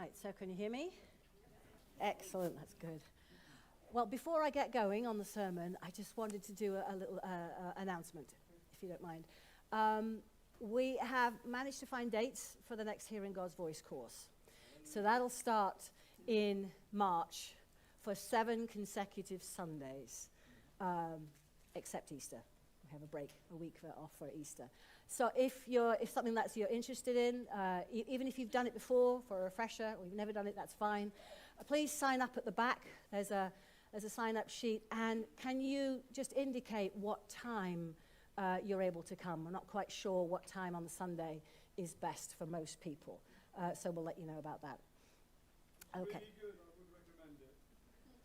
right, so can you hear me? Excellent, that's good. Well, before I get going on the sermon, I just wanted to do a little announcement, if you don't mind. We have managed to find dates for the next Hearing God's Voice course. So that'll start in March for 7 consecutive Sundays, except Easter. We have a break, a week off for Easter. So if something that you're interested in, even if you've done it before for a refresher, or you've never done it, that's fine. Please sign up at the back. There's a sign-up sheet. And can you just indicate what time you're able to come? We're not quite sure what time on the Sunday is best for most people. So we'll let you know about that. Okay. Really good. I would recommend it.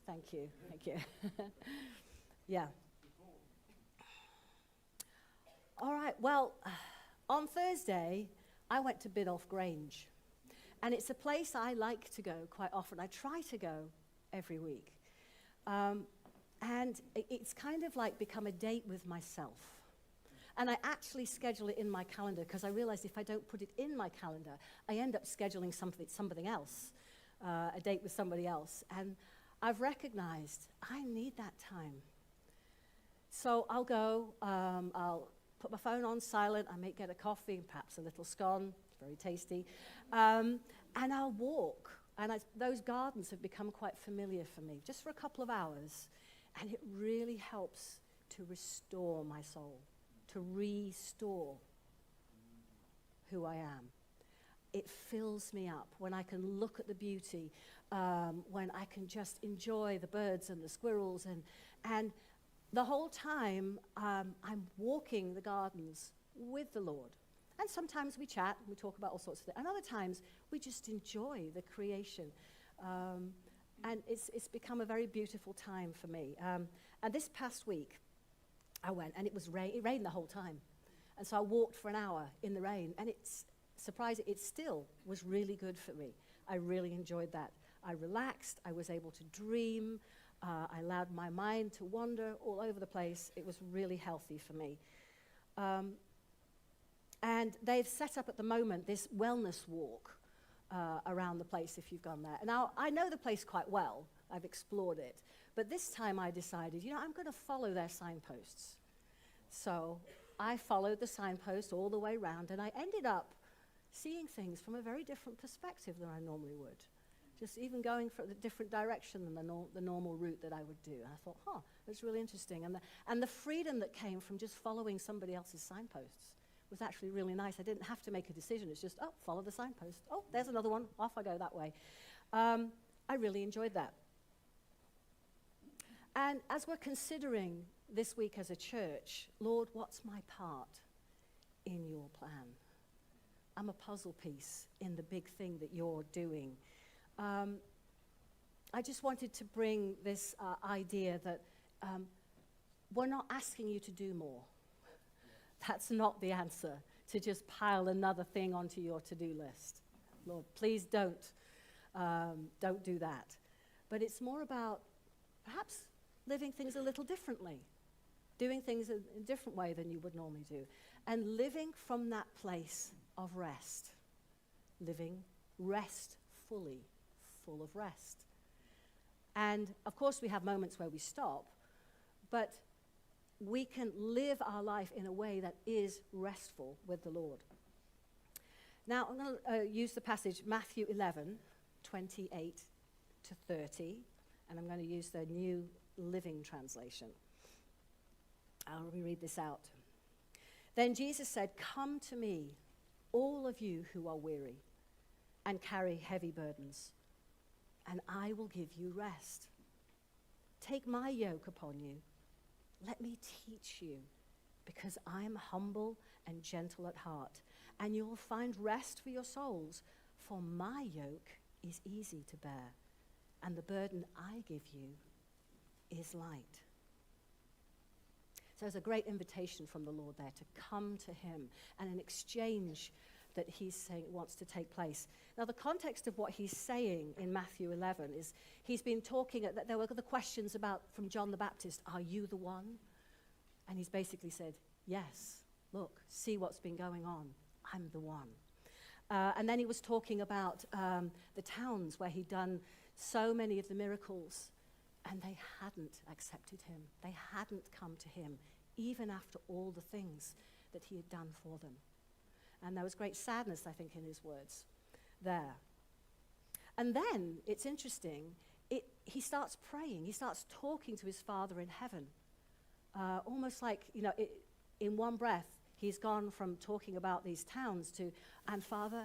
Thank you. Thank you. Yeah. All right. Well, on Thursday, I went to Biddulph Grange. And it's a place I like to go quite often. I try to go every week. And it's kind of like become a date with myself. And I actually schedule it in my calendar because I realize if I don't put it in my calendar, I end up scheduling something else, a date with somebody else. And I've recognized I need that time. So I'll go, I'll put my phone on silent, I may get a coffee, perhaps a little scone, it's very tasty, and I'll walk. And those gardens have become quite familiar for me, just for a couple of hours. And it really helps to restore my soul, to restore who I am. It fills me up when I can look at the beauty, when I can just enjoy the birds and the squirrels. And the whole time I'm walking the gardens with the Lord. And sometimes we chat, and we talk about all sorts of things. And other times we just enjoy the creation. And it's become a very beautiful time for me. And this past week, I went, and it rained the whole time. And so I walked for an hour in the rain, and it's surprising, it still was really good for me. I really enjoyed that. I relaxed, I was able to dream, I allowed my mind to wander all over the place. It was really healthy for me. And they've set up at the moment this wellness walk around the place if you've gone there. Now, I know the place quite well. I've explored it. But this time I decided, I'm going to follow their signposts. So I followed the signpost all the way around, and I ended up seeing things from a very different perspective than I normally would. Just even going for a different direction than the normal route that I would do. And I thought, that's really interesting. And the freedom that came from just following somebody else's signposts was actually really nice. I didn't have to make a decision. It's just, follow the signpost. Oh, there's another one. Off I go that way. I really enjoyed that. And as we're considering this week as a church, Lord, what's my part in your plan? I'm a puzzle piece in the big thing that you're doing. I just wanted to bring this idea that we're not asking you to do more. That's not the answer, to just pile another thing onto your to-do list. Lord, please don't do that. But it's more about perhaps living things a little differently, doing things in a different way than you would normally do, and living from that place of rest, living restfully, full of rest. And of course we have moments where we stop, but we can live our life in a way that is restful with the Lord. Now I'm going to use the passage Matthew 11, 28 to 30, and I'm going to use the New Living Translation. I'll read this out. Then Jesus said, "Come to me, all of you who are weary and carry heavy burdens, and I will give you rest. Take my yoke upon you. Let me teach you, because I am humble and gentle at heart, and you'll find rest for your souls, for my yoke is easy to bear, and the burden I give you is light." So there's a great invitation from the Lord there to come to him, and an exchange that he's saying wants to take place. Now, the context of what he's saying in Matthew 11 is he's been talking, that there were the questions about from John the Baptist, are you the one? And he's basically said, yes, look, see what's been going on. I'm the one. And then he was talking about the towns where he'd done so many of the miracles, and they hadn't accepted him. They hadn't come to him, even after all the things that he had done for them. And there was great sadness, I think, in his words there. And then, it's interesting, he starts praying. He starts talking to his Father in heaven. Almost like, in one breath, he's gone from talking about these towns to, and Father,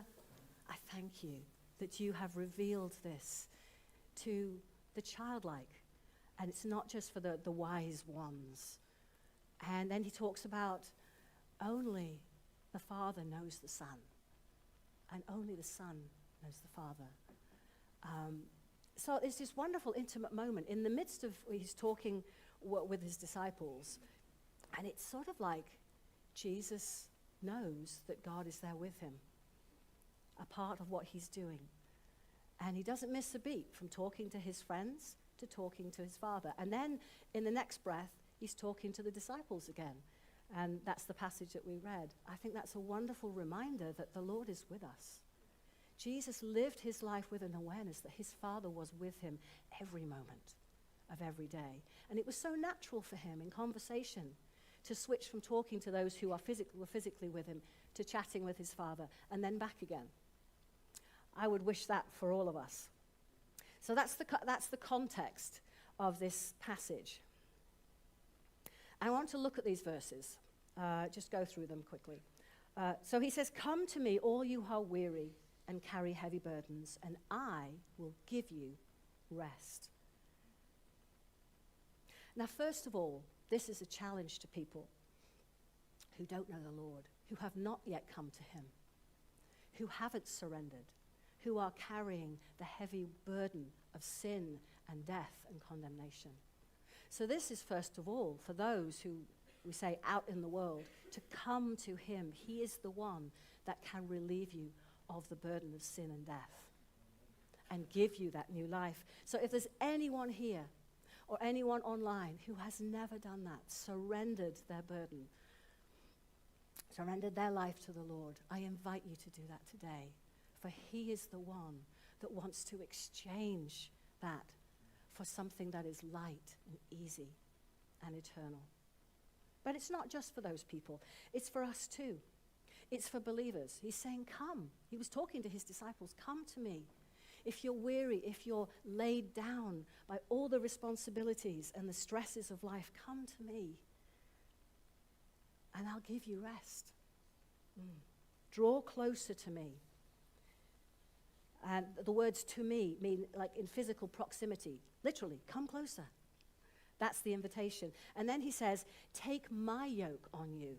I thank you that you have revealed this to the childlike. And it's not just for the wise ones. And then he talks about only the Father knows the Son. And only the Son knows the Father. So it's this wonderful, intimate moment in the midst of, he's talking with his disciples. And it's sort of like Jesus knows that God is there with him, a part of what he's doing. And he doesn't miss a beat from talking to his friends to talking to his Father. And then in the next breath, he's talking to the disciples again. And that's the passage that we read. I think that's a wonderful reminder that the Lord is with us. Jesus lived his life with an awareness that his Father was with him every moment of every day. And it was so natural for him in conversation to switch from talking to those who were physically with him to chatting with his Father and then back again. I would wish that for all of us. So that's the context of this passage. I want to look at these verses, just go through them quickly. So he says, "Come to me, all you who are weary and carry heavy burdens, and I will give you rest." Now, first of all, this is a challenge to people who don't know the Lord, who have not yet come to him, who haven't surrendered, who are carrying the heavy burden of sin and death and condemnation. So this is first of all for those who, we say, out in the world, to come to him. He is the one that can relieve you of the burden of sin and death and give you that new life. So if there's anyone here or anyone online who has never done that, surrendered their burden, surrendered their life to the Lord, I invite you to do that today. For he is the one that wants to exchange that for something that is light and easy and eternal. But it's not just for those people. It's for us too. It's for believers. He's saying, come. He was talking to his disciples, come to me. If you're weary, if you're laid down by all the responsibilities and the stresses of life, come to me and I'll give you rest. Draw closer to me. And the words "to me" mean like in physical proximity. Literally, come closer. That's the invitation. And then he says, take my yoke on you.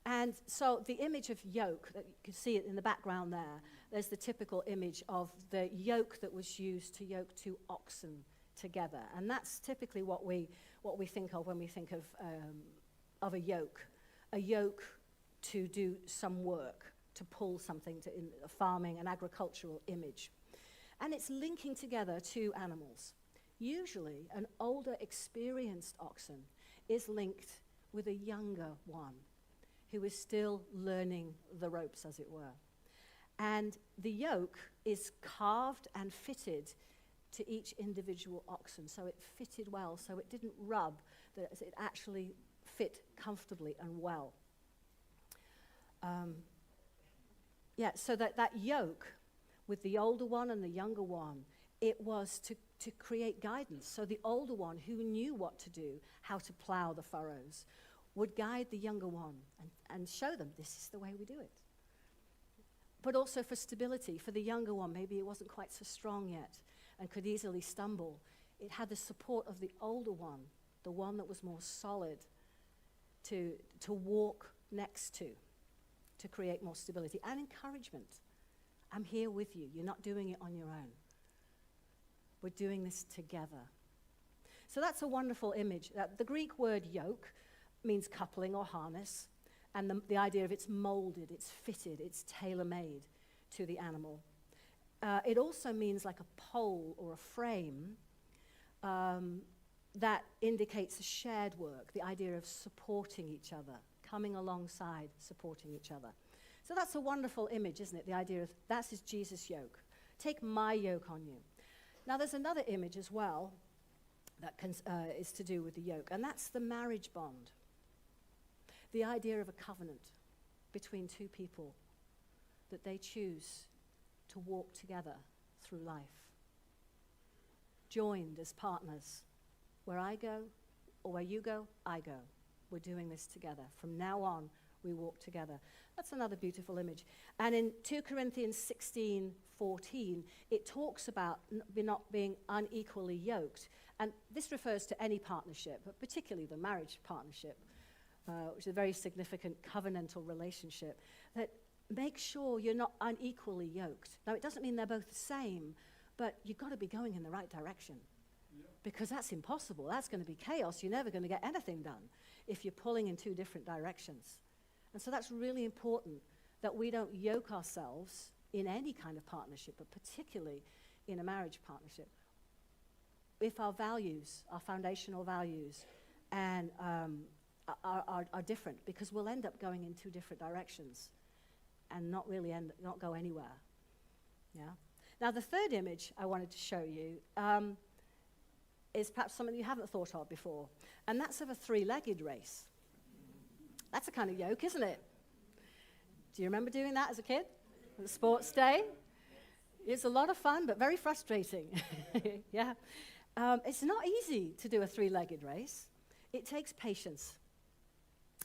And so the image of yoke, that you can see it in the background there, there's the typical image of the yoke that was used to yoke two oxen together. And that's typically what we think of when we think of a yoke to do some work, to pull something in a farming, an agricultural image. And it's linking together two animals. Usually, an older, experienced oxen is linked with a younger one who is still learning the ropes, as it were. And the yoke is carved and fitted to each individual oxen, so it fitted well, so it didn't rub, that it actually fit comfortably and well. So that yoke with the older one and the younger one, it was to create guidance. So the older one, who knew what to do, how to plow the furrows, would guide the younger one and show them, this is the way we do it. But also for stability, for the younger one, maybe it wasn't quite so strong yet and could easily stumble. It had the support of the older one, the one that was more solid, to walk next to create more stability and encouragement. I'm here with you. You're not doing it on your own. We're doing this together. So that's a wonderful image. The Greek word yoke means coupling or harness, and the idea of it's molded, it's fitted, it's tailor-made to the animal. It also means like a pole or a frame that indicates a shared work, the idea of supporting each other, coming alongside, supporting each other. So that's a wonderful image, isn't it? The idea of that's Jesus' yoke. Take my yoke on you. Now, there's another image as well that is to do with the yoke, and that's the marriage bond. The idea of a covenant between two people that they choose to walk together through life. Joined as partners. Where I go, or where you go, I go. We're doing this together. From now on, we walk together. That's another beautiful image. And in 2 Corinthians 16:14, it talks about not being unequally yoked. And this refers to any partnership, but particularly the marriage partnership, which is a very significant covenantal relationship, that make sure you're not unequally yoked. Now, it doesn't mean they're both the same, but you've got to be going in the right direction. Because that's impossible. That's going to be chaos. You're never going to get anything done if you're pulling in two different directions. And so that's really important, that we don't yoke ourselves in any kind of partnership, but particularly in a marriage partnership. If our values, our foundational values, and are different, because we'll end up going in two different directions and not go anywhere. Yeah. Now, the third image I wanted to show you is perhaps something you haven't thought of before, and that's of a three-legged race. That's a kind of yoke, isn't it? Do you remember doing that as a kid? The sports day? It's a lot of fun, but very frustrating. Yeah. It's not easy to do a three-legged race. It takes patience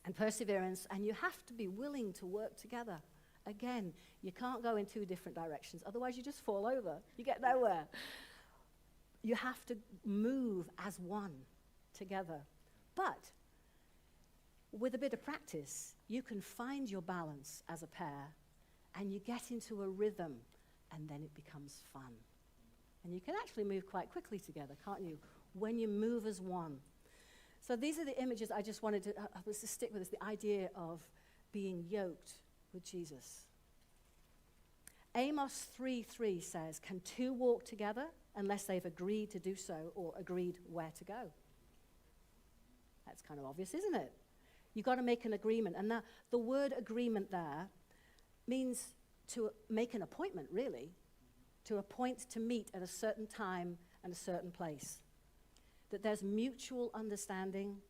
and perseverance, and you have to be willing to work together. Again, you can't go in two different directions, otherwise you just fall over. You get nowhere. You have to move as one together. But with a bit of practice, you can find your balance as a pair, and you get into a rhythm, and then it becomes fun. And you can actually move quite quickly together, can't you, when you move as one. So these are the images I just wanted to stick with, is the idea of being yoked with Jesus. Amos 3:3 says, "Can two walk together unless they've agreed to do so or agreed where to go?" That's kind of obvious, isn't it? You've got to make an agreement. And the word agreement there means to make an appointment, really, to appoint to meet at a certain time and a certain place. That there's mutual understanding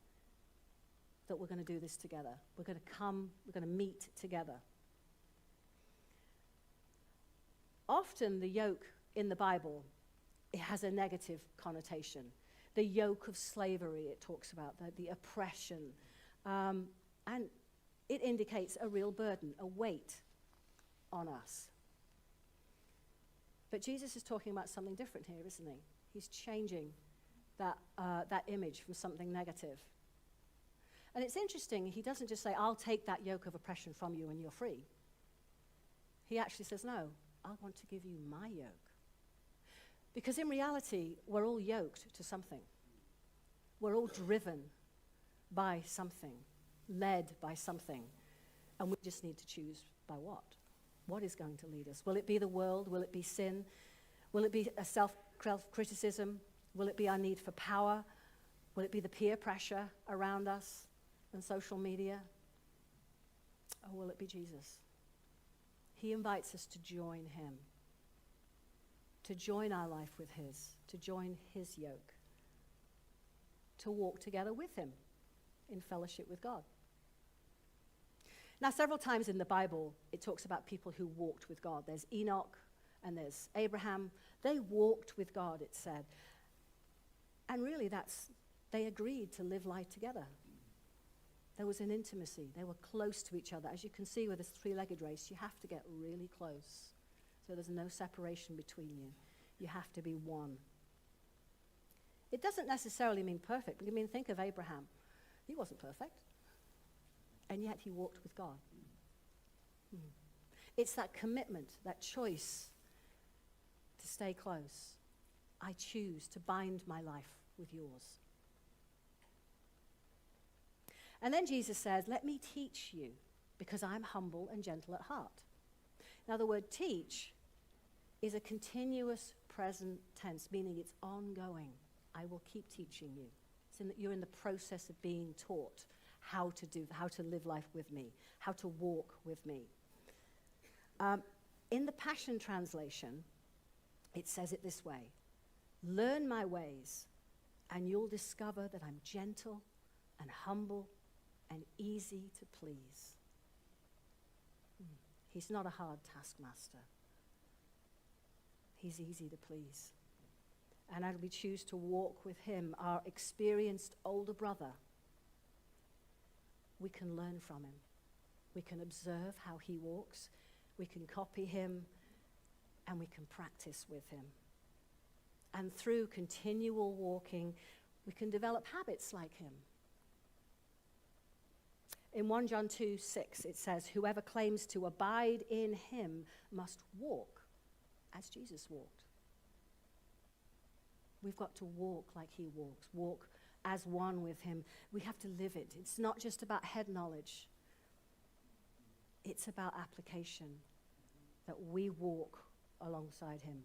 that we're going to do this together. We're going to meet together. Often the yoke in the Bible, it has a negative connotation. The yoke of slavery, it talks about, the oppression. And it indicates a real burden, a weight on us. But Jesus is talking about something different here, isn't he? He's changing that image from something negative. And it's interesting, he doesn't just say, "I'll take that yoke of oppression from you and you're free." He actually says, "No, I want to give you my yoke." Because in reality, we're all yoked to something. We're all driven by something, led by something, and we just need to choose by what. What is going to lead us? Will it be the world? Will it be sin? Will it be a self-criticism? Will it be our need for power? Will it be the peer pressure around us and social media? Or will it be Jesus? He invites us to join him, to join our life with his, to join his yoke, to walk together with him in fellowship with God. Now, several times in the Bible, it talks about people who walked with God. There's Enoch and there's Abraham. They walked with God, it said. And really, they agreed to live life together. There was an intimacy. They were close to each other. As you can see with this three-legged race, you have to get really close. So there's no separation between you. You have to be one. It doesn't necessarily mean perfect. But think of Abraham. He wasn't perfect. And yet he walked with God. It's that commitment, that choice to stay close. I choose to bind my life with yours. And then Jesus says, "Let me teach you, because I'm humble and gentle at heart." Now, the word teach is a continuous present tense, meaning it's ongoing. I will keep teaching you. It's in that you're in the process of being taught how to live life with me, how to walk with me. In the Passion Translation, it says it this way: learn my ways, and you'll discover that I'm gentle and humble and easy to please. He's not a hard taskmaster. He's easy to please. And as we choose to walk with him, our experienced older brother, we can learn from him. We can observe how he walks. We can copy him, and we can practice with him. And through continual walking, we can develop habits like him. In 1 John 2:6, it says, whoever claims to abide in him must walk as Jesus walked. We've got to walk like he walks, walk as one with him. We have to live it. It's not just about head knowledge. It's about application, that we walk alongside him.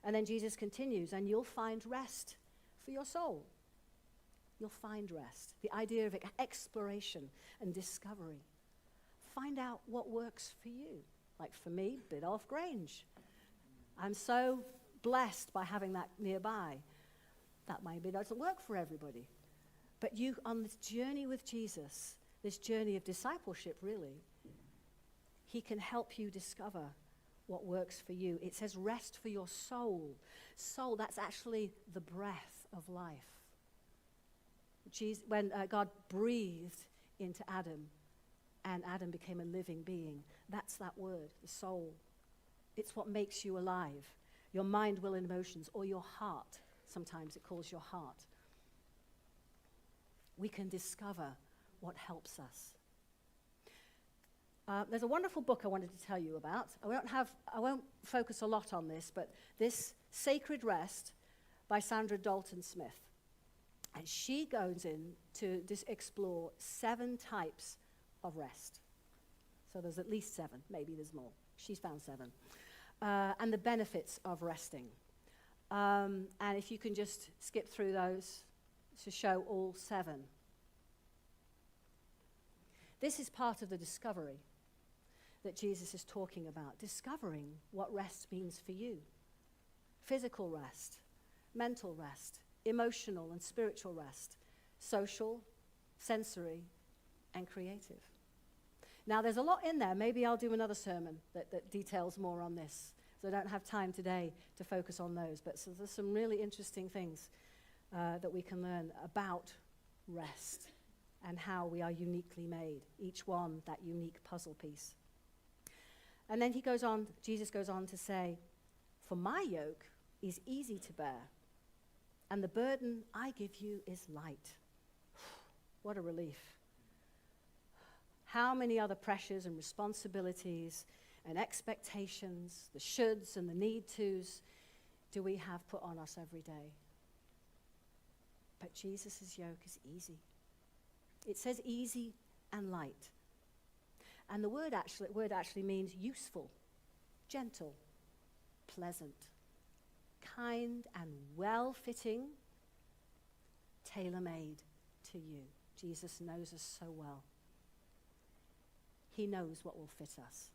And then Jesus continues, and you'll find rest for your soul. You'll find rest. The idea of exploration and discovery. Find out what works for you. Like for me, Biddulph Grange. I'm so blessed by having that nearby. That maybe doesn't work for everybody. But you, on this journey with Jesus, this journey of discipleship really, he can help you discover what works for you. It says rest for your soul. Soul, that's actually the breath of life. When God breathed into Adam, and Adam became a living being, that's that word, the soul. It's what makes you alive. Your mind, will, and emotions, or your heart. Sometimes it calls your heart. We can discover what helps us. There's a wonderful book I wanted to tell you about. I won't focus a lot on this, but this Sacred Rest by Sandra Dalton Smith. And she goes in to explore 7 types of rest. So there's at least 7, maybe there's more. She's found 7. And the benefits of resting. And if you can just skip through those to show all 7. This is part of the discovery that Jesus is talking about, discovering what rest means for you. Physical rest, mental rest, emotional and spiritual rest, social, sensory, and creative. Now, there's a lot in there. Maybe I'll do another sermon that details more on this. So I don't have time today to focus on those. But so there's some really interesting things that we can learn about rest and how we are uniquely made, each one that unique puzzle piece. And then Jesus goes on to say, for my yoke is easy to bear, and the burden I give you is light. What a relief. How many other pressures and responsibilities and expectations, the shoulds and the need tos, do we have put on us every day? But Jesus' yoke is easy. It says easy and light. And the word actually means useful, gentle, pleasant, kind and well-fitting, tailor-made to you. Jesus knows us so well. He knows what will fit us.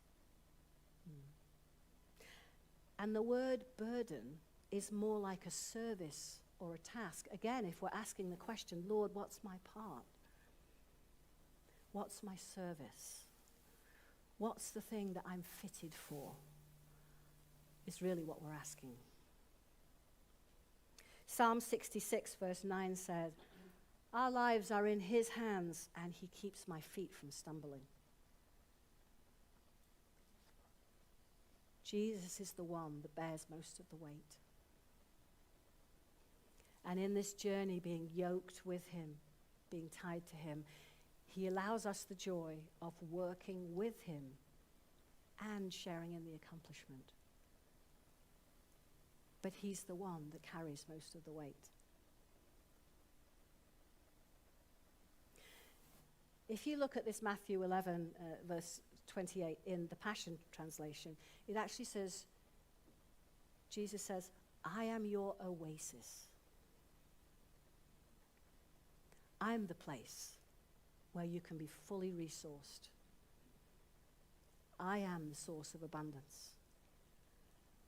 And the word burden is more like a service or a task. Again, if we're asking the question, Lord, what's my part? What's my service? What's the thing that I'm fitted for? Is really what we're asking. Psalm 66 verse 9 says, our lives are in his hands, and he keeps my feet from stumbling. Jesus is the one that bears most of the weight. And in this journey, being yoked with him, being tied to him, he allows us the joy of working with him and sharing in the accomplishment. But he's the one that carries most of the weight. If you look at this Matthew 11, verse 28 in the Passion Translation, it actually says, Jesus says, I am your oasis. I'm the place where you can be fully resourced. I am the source of abundance,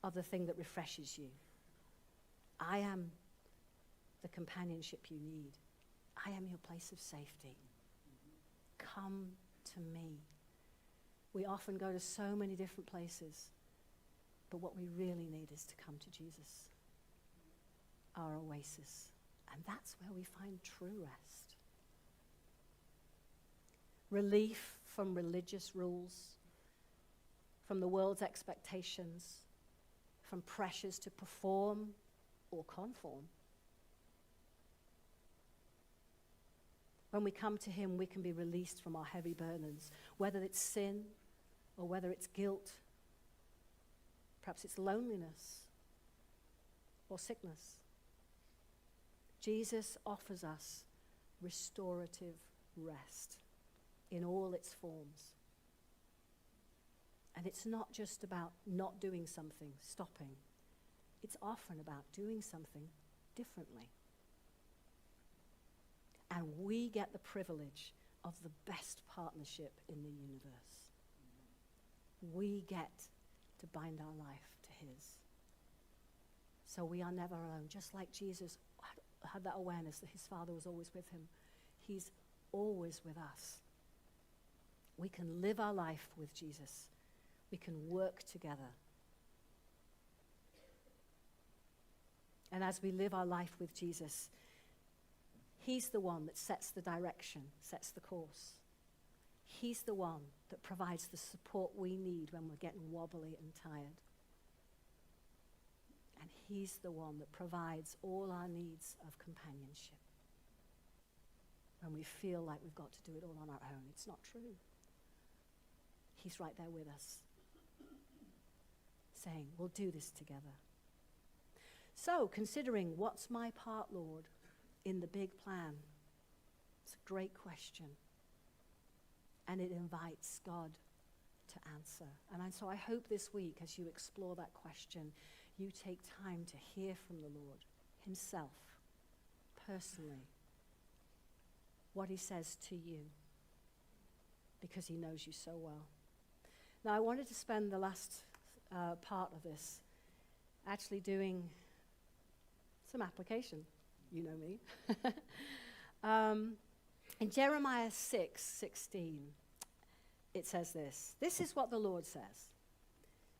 of the thing that refreshes you. I am the companionship you need. I am your place of safety. Come to me. We often go to so many different places, but what we really need is to come to Jesus, our oasis. And that's where we find true rest. Relief from religious rules, from the world's expectations, from pressures to perform or conform. When we come to him, we can be released from our heavy burdens, whether it's sin or whether it's guilt. Perhaps it's loneliness or sickness. Jesus offers us restorative rest in all its forms. And it's not just about not doing something, stopping. It's often about doing something differently. And we get the privilege of the best partnership in the universe. We get to bind our life to his. So we are never alone. Just like Jesus had that awareness that his Father was always with him, he's always with us. We can live our life with Jesus. We can work together. And as we live our life with Jesus, he's the one that sets the direction, sets the course. He's the one that provides the support we need when we're getting wobbly and tired. And he's the one that provides all our needs of companionship. When we feel like we've got to do it all on our own, it's not true. He's right there with us, saying, we'll do this together. So, considering what's my part, Lord, in the big plan? It's a great question. And it invites God to answer. And so I hope this week, as you explore that question, you take time to hear from the Lord himself, personally, what he says to you, because he knows you so well. Now, I wanted to spend the last part of this actually doing some application. You know me. In Jeremiah 6:16, it says this. This is what the Lord says.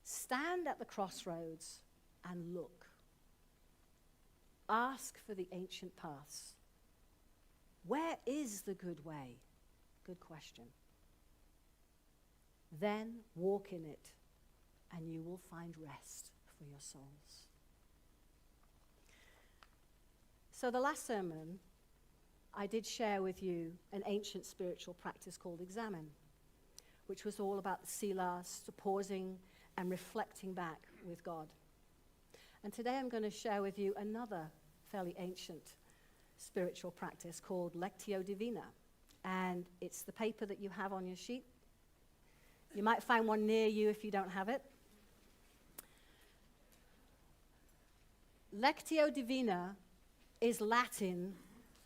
Stand at the crossroads and look. Ask for the ancient paths. Where is the good way? Good question. Then walk in it, and you will find rest for your souls. So the last sermon, I did share with you an ancient spiritual practice called Examine, which was all about the Selah, pausing and reflecting back with God. And today I'm going to share with you another fairly ancient spiritual practice called Lectio Divina. And it's the paper that you have on your sheet. You might find one near you if you don't have it. Lectio Divina is Latin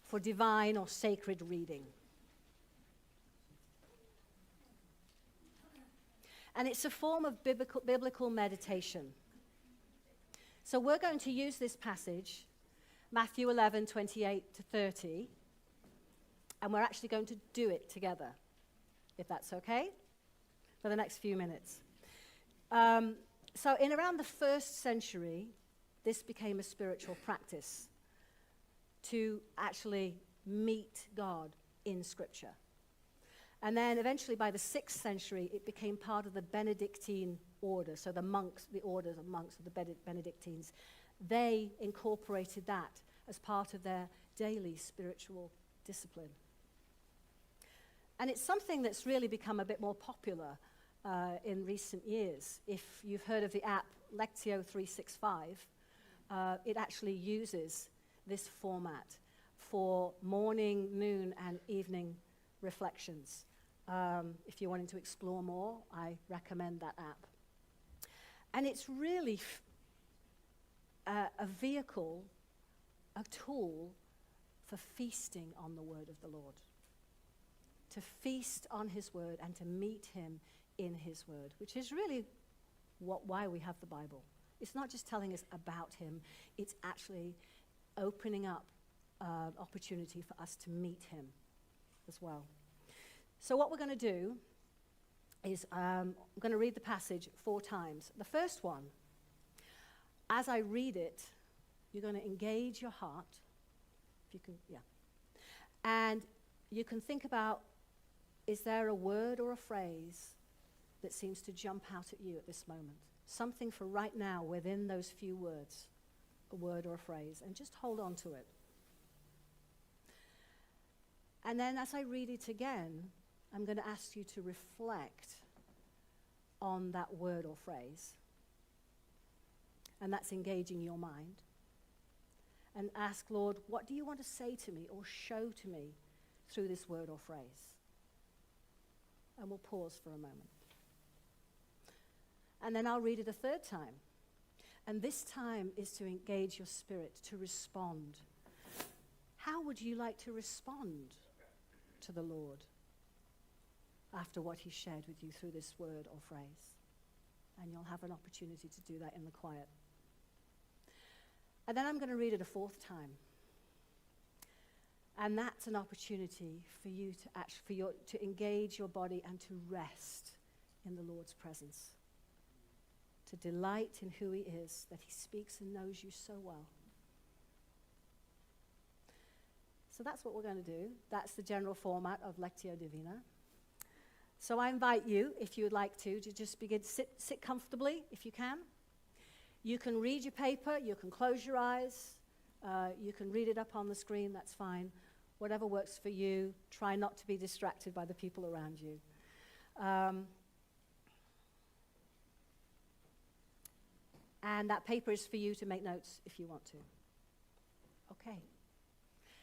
for divine or sacred reading. And it's a form of biblical meditation. So we're going to use this passage, Matthew 11:28-30, and we're actually going to do it together, if that's okay, for the next few minutes. So in around the 1st century, this became a spiritual practice to actually meet God in Scripture. And then eventually by the 6th century, it became part of the Benedictine order. So the monks, the orders of monks of the Benedictines, they incorporated that as part of their daily spiritual discipline. And it's something that's really become a bit more popular in recent years. If you've heard of the app Lectio 365, it actually uses this format for morning, noon, and evening reflections. If you're wanting to explore more, I recommend that app. And it's really a vehicle, a tool for feasting on the word of the Lord. To feast on his word and to meet him in his word, which is really why we have the Bible. It's not just telling us about him, it's actually opening up opportunity for us to meet him as well. So what we're going to do is I'm going to read the passage 4 times. The first one, as I read it, you're going to engage your heart. If you can, yeah. And you can think about, is there a word or a phrase that seems to jump out at you at this moment? Something for right now within those few words, a word or a phrase, and just hold on to it. And then as I read it again, I'm going to ask you to reflect on that word or phrase. And that's engaging your mind. And ask, Lord, what do you want to say to me or show to me through this word or phrase? And we'll pause for a moment. And then I'll read it a 3rd time. And this time is to engage your spirit, to respond. How would you like to respond to the Lord after what he shared with you through this word or phrase? And you'll have an opportunity to do that in the quiet. And then I'm going to read it a 4th time. And that's an opportunity for you to to engage your body and to rest in the Lord's presence. To delight in who he is, that he speaks and knows you so well. So that's what we're going to do. That's the general format of Lectio Divina. So I invite you, if you would like to just begin to sit comfortably, if you can. You can read your paper, you can close your eyes, you can read it up on the screen, that's fine. Whatever works for you. Try not to be distracted by the people around you. And that paper is for you to make notes if you want to. Okay.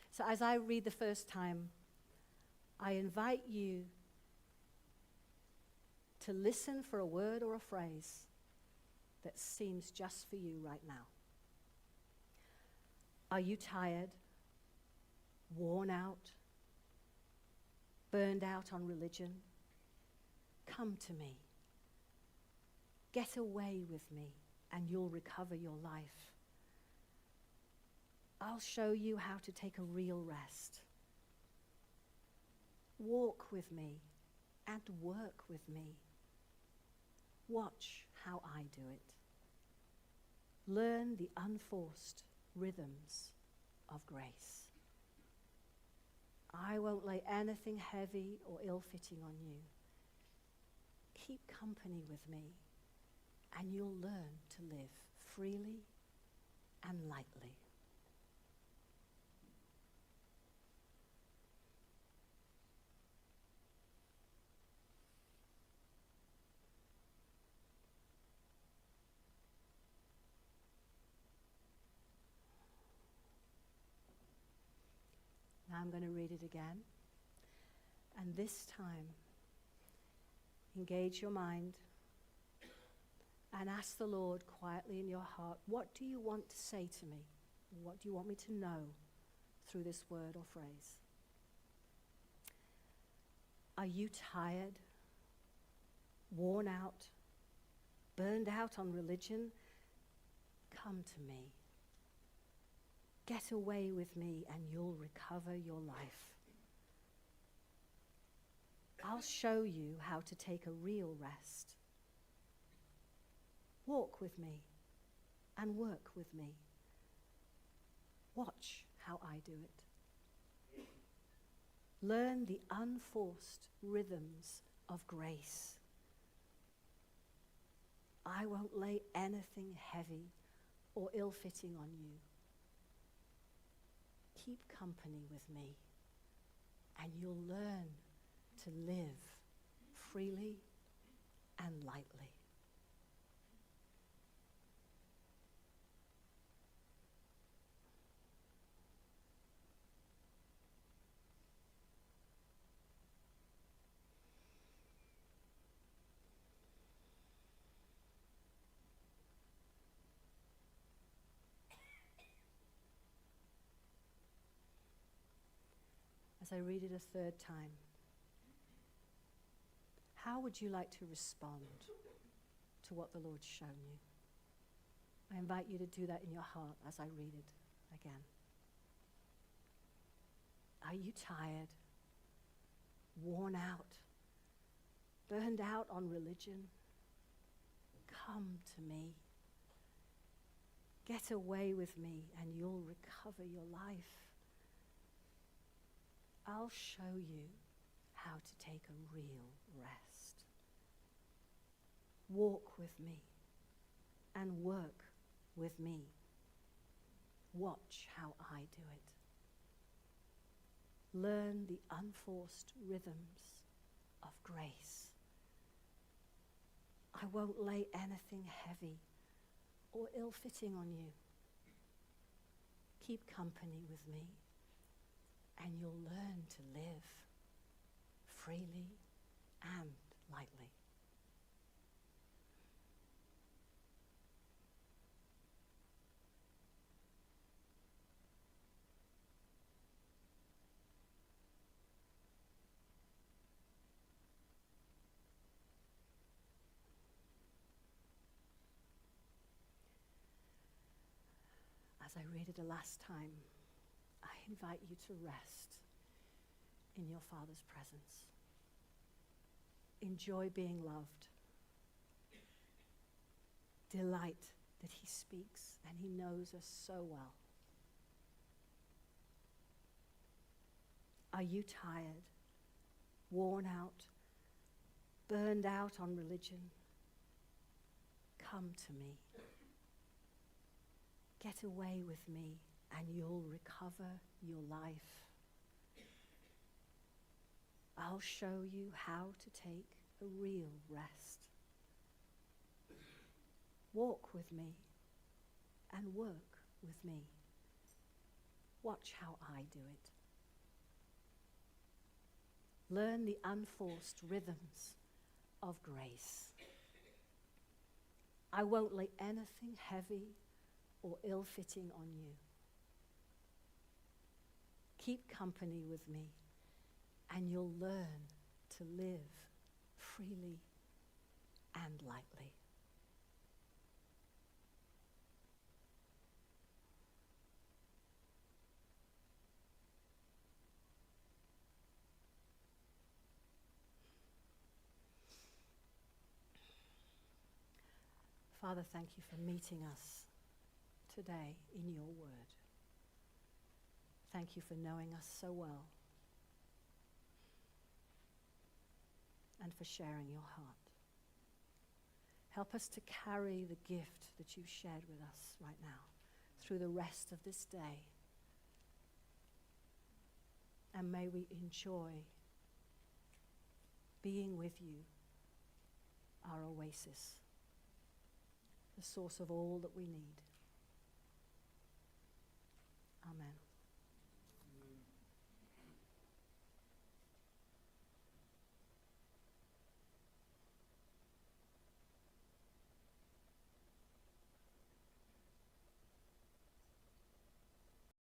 So as I read the first time, I invite you to listen for a word or a phrase that seems just for you right now. Are you tired, worn out, burned out on religion? Come to me. Get away with me, and you'll recover your life. I'll show you how to take a real rest. Walk with me and work with me. Watch how I do it. Learn the unforced rhythms of grace. I won't lay anything heavy or ill-fitting on you. Keep company with me, and you'll learn to live freely and lightly. Now I'm going to read it again. And this time, engage your mind and ask the Lord quietly in your heart, what do you want to say to me? What do you want me to know through this word or phrase? Are you tired, worn out, burned out on religion? Come to me. Get away with me and you'll recover your life. I'll show you how to take a real rest. Walk with me and work with me. Watch how I do it. Learn the unforced rhythms of grace. I won't lay anything heavy or ill-fitting on you. Keep company with me, and you'll learn to live freely and lightly. As I read it a 3rd time, How would you like to respond to what the Lord's shown you? I invite you to do that in your heart as I read it again. Are you tired, worn out, burned out on religion? Come to me. Get away with me and you'll recover your life. I'll show you how to take a real rest. Walk with me and work with me. Watch how I do it. Learn the unforced rhythms of grace. I won't lay anything heavy or ill-fitting on you. Keep company with me, and you'll learn to live freely and lightly. As I read it the last time, I invite you to rest in your Father's presence. Enjoy being loved. Delight that he speaks and he knows us so well. Are you tired, worn out, burned out on religion? Come to me. Get away with me and you'll recover your life. I'll show you how to take a real rest. Walk with me and work with me. Watch how I do it. Learn the unforced rhythms of grace. I won't lay anything heavy or ill-fitting on you. Keep company with me, and you'll learn to live freely and lightly. Father, thank you for meeting us today in your word. Thank you for knowing us so well and for sharing your heart. Help us to carry the gift that you've shared with us right now through the rest of this day. And may we enjoy being with you, our oasis, the source of all that we need.